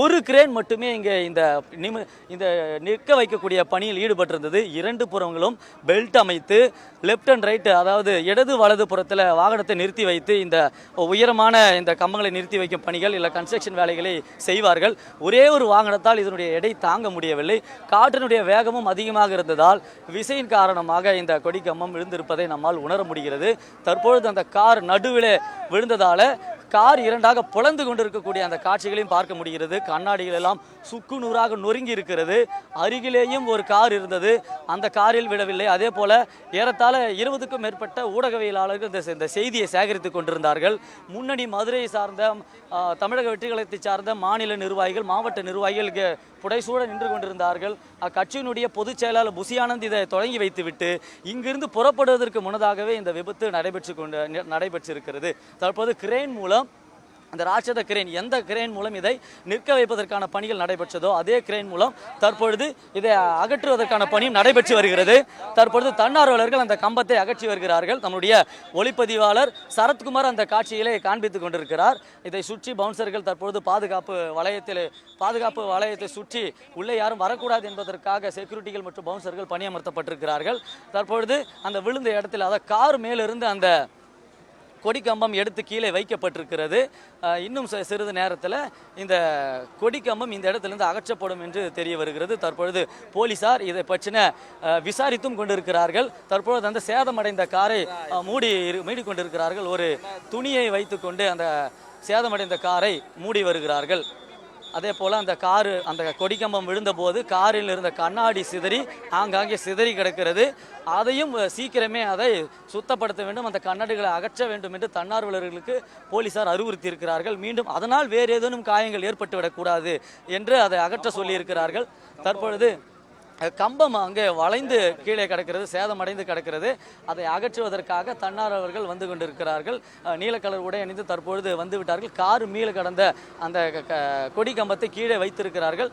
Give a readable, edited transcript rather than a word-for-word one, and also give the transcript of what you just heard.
ஒரு கிரேன் மட்டுமே இங்கே இந்த நிற்க வைக்கக்கூடிய பணியில் ஈடுபட்டிருந்தது. இரண்டு புறங்களும் பெல்ட் அமைத்து லெஃப்ட் அண்ட் ரைட், அதாவது இடது வலது புறத்தில் வாகனத்தை நிறுத்தி வைத்து இந்த உயரமான இந்த கம்பங்களை நிறுத்தி வைக்கும் பணிகள் இல்லை கன்ஸ்ட்ரக்ஷன் வேலைகளை செய்வார்கள். ஒரே ஒரு வாகனத்தால் இதனுடைய எடை தாங்க முடியவில்லை. காற்றினுடைய வேகமும் அதிகமாக இருந்ததால் விசையின் காரணமாக இந்த கொடி கம்பம் விழுந்திருப்பதை நம்மால் உணர முடிகிறது. தற்பொழுது அந்த கார் நடுவில் விழுந்ததால கார் இரண்டாக புலந்து கொண்டிருக்கக்கூடிய அந்த காட்சிகளையும் பார்க்க முடிகிறது. கண்ணாடிகள் எல்லாம் சுக்கு நூறாக நொறுங்கி இருக்கிறது. அருகிலேயும் ஒரு கார் இருந்தது, அந்த காரில் விடவில்லை. அதே போல ஏறத்தாழ 20க்கும் மேற்பட்ட ஊடகவியலாளர்கள் இந்த செய்தியை சேகரித்து கொண்டிருந்தார்கள். முன்னணி மதுரையை சார்ந்த தமிழக வெற்றி கழகத்தை சார்ந்த மாநில நிர்வாகிகள், மாவட்ட நிர்வாகிகள் புடைசூட நின்று கொண்டிருந்தார்கள். அக்கட்சியினுடைய பொதுச் செயலாளர் புசி ஆனந்த் இதை தொடங்கி வைத்துவிட்டு இங்கிருந்து புறப்படுவதற்கு முன்னதாகவே இந்த விபத்து நடைபெற்றிருக்கிறது. தற்போது கிரேன் மூலம் அந்த ராட்சத கிரேன், எந்த கிரேன் மூலம் இதை நிற்க வைப்பதற்கான பணிகள் நடைபெற்றதோ அதே கிரேன் மூலம் தற்பொழுது இதை அகற்றுவதற்கான பணியும் நடைபெற்று வருகிறது. தற்பொழுது தன்னார்வலர்கள் அந்த கம்பத்தை அகற்றி வருகிறார்கள். நம்முடைய ஒளிப்பதிவாளர் சரத்குமார் அந்த காட்சியிலே காண்பித்துக் கொண்டிருக்கிறார். இதை சுற்றி பவுன்சர்கள் தற்பொழுது பாதுகாப்பு வளையத்தை சுற்றி உள்ளே யாரும் வரக்கூடாது என்பதற்காக செக்யூரிட்டிகள் மற்றும் பவுன்சர்கள் பணியமர்த்தப்பட்டிருக்கிறார்கள். தற்பொழுது அந்த விழுந்த இடத்தில், அதாவது கார் மேலிருந்து அந்த கொடி கம்பம் எடுத்து கீழே வைக்கப்பட்டிருக்கிறது. இன்னும் சிறிது நேரத்தில் இந்த கொடி கம்பம் இந்த இடத்திலிருந்து அகற்றப்படும் என்று தெரிய வருகிறது. தற்பொழுது போலீசார் இதை பற்றின விசாரித்தும் கொண்டிருக்கிறார்கள். தற்பொழுது அந்த சேதமடைந்த காரை மூடி கொண்டிருக்கிறார்கள். ஒரு துணியை வைத்துக்கொண்டு அந்த சேதமடைந்த காரை மூடி வருகிறார்கள். அதே போல் அந்த கொடிக்கம்பம் விழுந்தபோது காரில் இருந்த கண்ணாடி ஆங்காங்கே சிதறி கிடக்கிறது. அதையும் சீக்கிரமே அதை சுத்தப்படுத்த வேண்டும், அந்த கண்ணாடிகளை அகற்ற வேண்டும் என்று தன்னார்வலர்களுக்கு போலீசார் அறிவுறுத்தி இருக்கிறார்கள். மீண்டும் அதனால் வேறு ஏதேனும் காயங்கள் ஏற்பட்டுவிடக்கூடாது என்று அதை அகற்ற சொல்லியிருக்கிறார்கள். தற்பொழுது கம்பம் அங்கே வளைந்து கீழே கிடக்கிறது, சேதமடைந்து கிடக்கிறது. அதை அகற்றுவதற்காக தன்னார்வலர்கள் வந்து கொண்டிருக்கிறார்கள். நீலக்கலர் உடை அணிந்து தற்பொழுது வந்து விட்டார்கள். கார் மீள கடந்த அந்த கொடி கம்பத்தை கீழே வைத்திருக்கிறார்கள்.